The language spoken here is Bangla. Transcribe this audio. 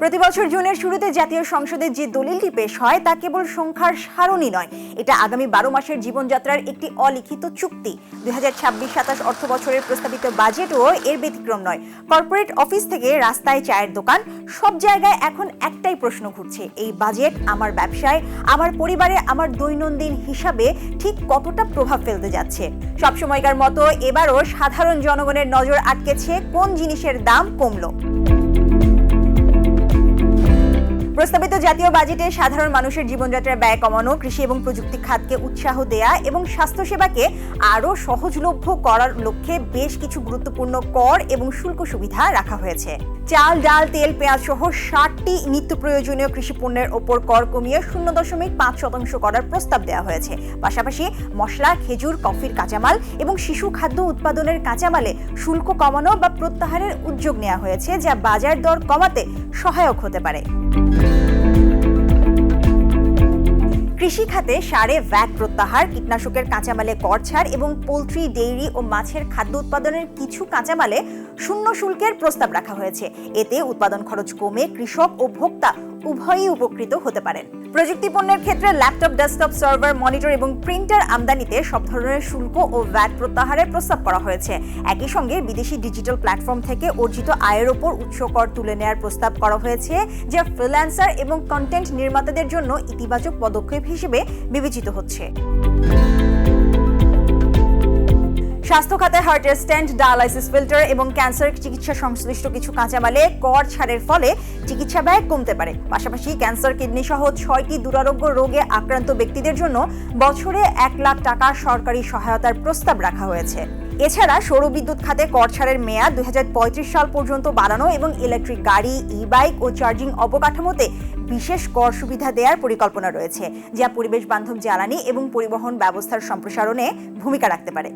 প্রতি বছর জুনের শুরুতে জাতীয় সংসদে যে দলিলটি পেশ হয় তা কেবল সংখ্যার সারণী নয়, এটা আগামী 12 মাসের জীবনযাত্রার একটি অলিখিত চুক্তি। 2026-27 অর্থ বছরের প্রস্তাবিত বাজেটও এর ব্যতিক্রম নয়। কর্পোরেট অফিস থেকে রাস্তায় চায়ের দোকান, সব জায়গায় এখন একটাই প্রশ্ন ঘুরছে, এই বাজেট আমার ব্যবসায়, আমার পরিবারে, আমার দৈনন্দিন হিসাবে ঠিক কতটা প্রভাব ফেলতে যাচ্ছে। সবসময়কার মতো এবারও সাধারণ জনগণের নজর আটকেছে কোন জিনিসের দাম কমলো। প্রস্তাবিত জাতীয় বাজেটে সাধারণ মানুষের জীবনযাত্রার ব্যয় কমানো, কৃষি এবং প্রযুক্তি খাতকে উৎসাহ দেয়া এবং স্বাস্থ্যসেবাকে আরও সহজলভ্য করার লক্ষ্যে বেশ কিছু গুরুত্বপূর্ণ কর এবং শুল্ক সুবিধা রাখা হয়েছে। চাল, ডাল, তেল, পেঁয়াজ সহ 60টি নিত্য প্রয়োজনীয় কৃষি পণ্যের ওপর কর কমিয়ে 0.5% করার প্রস্তাব দেওয়া হয়েছে। পাশাপাশি মশলা, খেজুর, কফির কাঁচামাল এবং শিশু খাদ্য উৎপাদনের কাঁচামালে শুল্ক কমানো বা প্রত্যাহারের উদ্যোগ নেওয়া হয়েছে, যা বাজার দর কমাতে সহায়ক হতে পারে। কৃষি খাতে সারে ভ্যাট প্রত্যাহার, কীটনাশকের কাঁচামালে কর ছাড় এবং পোলট্রি, ডেইরি ও মাছের খাদ্য উৎপাদনের কিছু কাঁচামালে শূন্য শুল্কের প্রস্তাব রাখা হয়েছে। এতে উৎপাদন খরচ কমে কৃষক ও ভোক্তা উভয়ই উপকৃত হতে পারেন। প্রযুক্তি পণ্যের ক্ষেত্রে ল্যাপটপ, ডেস্কটপ, সার্ভার, মনিটর এবং প্রিন্টার আমদানিতে সব ধরনের শুল্ক ও ভ্যাট প্রত্যাহারের প্রস্তাব করা হয়েছে। একই সঙ্গে বিদেশি ডিজিটাল প্ল্যাটফর্ম থেকে অর্জিত আয়ের ওপর উৎস কর তুলে নেওয়ার প্রস্তাব করা হয়েছে, যা ফ্রিল্যান্সার এবং কন্টেন্ট নির্মাতাদের জন্য ইতিবাচক পদক্ষেপ হিসেবে বিবেচিত হচ্ছে। স্বাস্থ্য খাতে হার্টের স্ট্যান্ট, ডায়ালাইসিস ফিল্টার এবং ক্যান্সার চিকিৎসা সংশ্লিষ্ট কিছু কাঁচামালে কর ছাড়ের ফলে চিকিৎসা ব্যয় কমতে পারে। পাশাপাশি ক্যান্সার, কিডনি সহ 6টি দুরারোগ্য রোগে আক্রান্ত ব্যক্তিদের জন্য বছরে 1 লাখ টাকা সরকারি সহায়তার প্রস্তাব রাখা হয়েছে। এছাড়া সৌর বিদ্যুৎ খাতে কর ছাড়ের মেয়াদ 2035 সাল পর্যন্ত বাড়ানো এবং ইলেকট্রিক গাড়ি, ই-বাইক ও চার্জিং অবকাঠামোতে বিশেষ কর সুবিধা দেওয়ার পরিকল্পনা রয়েছে, যা পরিবেশ বান্ধব জ্বালানি এবং পরিবহন ব্যবস্থার সম্প্রসারণে ভূমিকা রাখতে পারে।